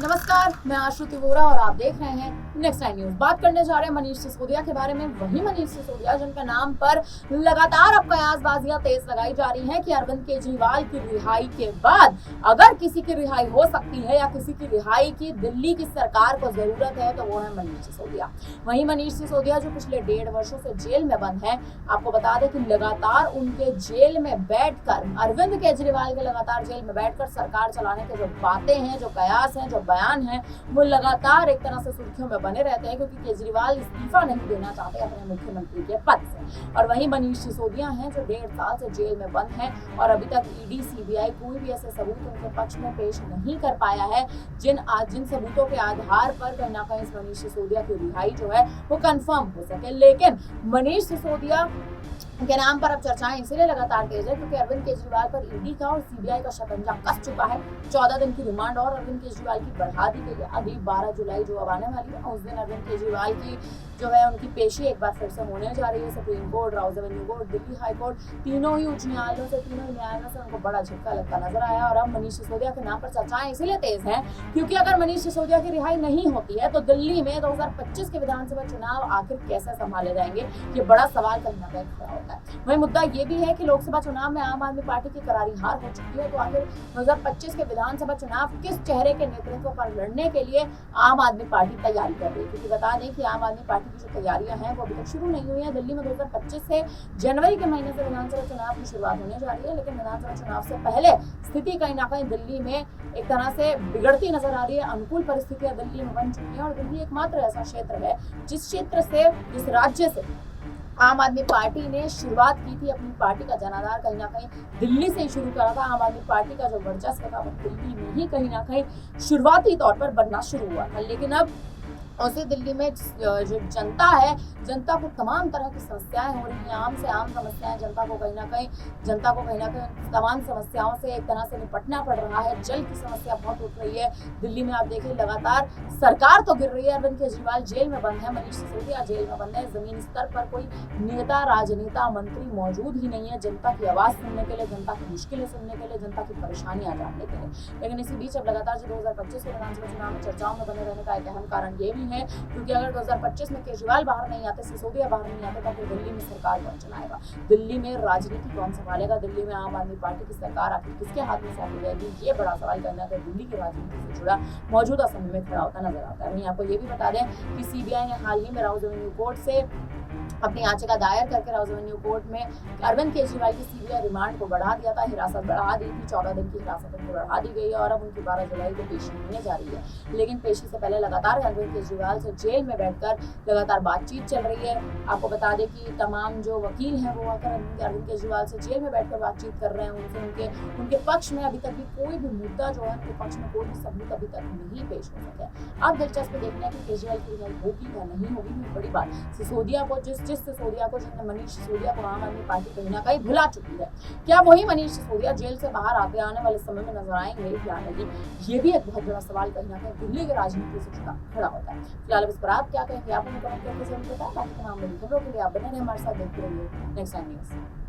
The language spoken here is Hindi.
नमस्कार, मैं आश्रुति वोरा और आप देख रहे हैं नेक्स्ट टाइम न्यूज। बात करने जा रहे हैं मनीष सिसोदिया के बारे में। वही मनीष सिसोदिया जिनका नाम पर लगातार अब कयासबाजियां तेज लगाई जा रही हैं कि अरविंद केजरीवाल की रिहाई के बाद अगर किसी की रिहाई हो सकती है या किसी की रिहाई की दिल्ली की सरकार को जरूरत है तो वो है मनीष सिसोदिया। वही मनीष सिसोदिया जो पिछले 1.5 वर्षों से जेल में बंद है। आपको बता दें कि लगातार उनके जेल में बैठकर अरविंद केजरीवाल के लगातार जेल में बैठकर सरकार चलाने के जो बातें हैं, जो कयास हैं, जो बयान है, वो लगातार एक तरह से सुर्खियों में बने रहते हैं क्योंकि केजरीवाल इस्तीफा नहीं देना चाहते अपने मुख्यमंत्री के पद से। और वहीं मनीष सिसोदिया हैं जो 1.5 साल से जेल में बंद हैं और अभी तक ईडी सीबीआई कोई भी ऐसे सबूत उनके पक्ष में पेश नहीं कर पाया है जिन सबूतों के आधार पर कहीं ना कहीं मनीष सिसोदिया की रिहाई जो है वो कंफर्म हो सके। लेकिन मनीष सिसोदिया के नाम पर अब चर्चाएं इसीलिए लगातार तेज है क्योंकि अरविंद केजरीवाल पर ईडी का और सीबीआई का शिकंजा कस चुका है। 14 दिन की रिमांड और अरविंद केजरीवाल की बढ़ा दी गई है। अगली 12 जुलाई जो अब आने वाली है उस दिन अरविंद केजरीवाल की जो है उनकी पेशी एक बार फिर से होने जा रही है। Supreme court, Rouse Avenue court, Delhi high court, तीनों ही उच्च न्यायालयों से उनको बड़ा झटका लगता नजर आया। और अब मनीष सिसोदिया के नाम पर चर्चाएं इसीलिए तेज है क्योंकि अगर मनीष सिसोदिया की रिहाई नहीं होती है तो दिल्ली में 2025 के विधानसभा चुनाव आखिर कैसे संभाले जाएंगे, ये बड़ा सवाल कहीं ना कहीं खड़ा होता है। वही मुद्दा ये भी है कि लोकसभा चुनाव में आम आदमी पार्टी की करारी हार हो चुकी है, तो आखिर 2025 के विधानसभा चुनाव किस चेहरे के नेतृत्व पर लड़ने के लिए आम आदमी पार्टी तैयारी कर रही है। क्योंकि बता दें कि आम आदमी पार्टी की जो तैयारियां हैं वो अभी तक शुरू नहीं हुई है। दिल्ली में 2025 से जनवरी के महीने से विधानसभा चुनाव की शुरुआत होने जा रही है, लेकिन विधानसभा चुनाव से पहले स्थिति कहीं ना कहीं दिल्ली में एक तरह से बिगड़ती नजर आ रही है। अनुकूल परिस्थितियां दिल्ली में बन चुकी हैं और दिल्ली एकमात्र ऐसा क्षेत्र है जिस राज्य से आम आदमी पार्टी ने शुरुआत की थी अपनी पार्टी का जनाधार कहीं ना कहीं दिल्ली से ही शुरू करा था। आम आदमी पार्टी का जो वर्चस्व था वो दिल्ली में ही कहीं ना कहीं शुरुआती तौर पर बनना शुरू हुआ था। लेकिन अब उसी दिल्ली में जो जनता है, जनता को तमाम तरह की समस्याएं हो रही हैं, आम से आम समस्याएं जनता को कहीं ना कहीं तमाम समस्याओं से एक तरह से निपटना पड़ रहा है। जल की समस्या बहुत उठ रही है दिल्ली में। आप देखिए लगातार सरकार तो गिर रही है, अरविंद केजरीवाल जेल में बंद है, मनीष सिसोदिया जेल में बंद है। जमीनी स्तर पर कोई नेता, राजनेता, मंत्री मौजूद ही नहीं है जनता की आवाज सुनने के लिए, जनता की मुश्किलें सुनने के लिए, जनता की परेशानियां जानने के लिए। लेकिन इसी बीच अब लगातार जो 2025 के विधानसभा चुनाव में चर्चाओं में बने रहने का एक अहम कारण ये भी है क्योंकि अगर 2025 में केजरीवाल बाहर नहीं आते, सिसोदिया बाहर नहीं आते, तो फिर दिल्ली में सरकार कौन चलाएगा, दिल्ली में राजनीति कौन संभालेगा, दिल्ली में आम आदमी पार्टी की सरकार आखिर किसके हाथ में सौंपी जाएगी, ये बड़ा सवाल करना है दिल्ली की राजनीति से जुड़ा मौजूदा समय में खड़ा होता नजर आता है। वहीं आपको ये भी बता दें कि सीबीआई ने हाल ही में राउज एवेन्यू कोर्ट से अपनी याचिका दायर करके राउज एवेन्यू कोर्ट में अरविंद केजरीवाल की सीबीआई रिमांड को बढ़ा दिया था, हिरासत बढ़ा दी थी, 14 दिन की हिरासत उनको बढ़ा दी गई है और अब उनकी 12 जुलाई को पेशी होने जा रही है। लेकिन पेशी से पहले लगातार अरविंद केजरीवाल से जेल में बैठकर लगातार बातचीत चल रही है। आपको बता दें कि तमाम जो वकील हैं वो आकर अरविंद केजरीवाल से जेल में बैठकर बातचीत कर रहे हैं। उनसे उनके पक्ष में अभी तक भी कोई भी मुद्दा जो है उनके पक्ष में कोई भी सबूत अभी तक नहीं पेश हो सके। अब दिलचस्प देखना है कि केजरीवाल की रिहाई होगी या नहीं होगी। बड़ी बात सिसोदिया को जिस सिसोदिया को जिसने मनीष सिसोदिया को आम आदमी पार्टी कहीं ना कहीं भुला चुकी है, क्या वही मनीष सिसोदिया जेल से बाहर आने वाले समय में नजर आएंगे या नहीं, ये भी एक बहुत बड़ा सवाल कहीं ना कहीं दिल्ली की राजनीति से जुड़ा खड़ा होता है। फिलहाल इस पर आप क्या कहेंगे, आप हमें कमेंट करके जरूर बताएं। बाकी तमाम खबरों के लिए आप बने रहे हमारे साथ, देखते रहिए नेक्स्ट टाइम न्यूज।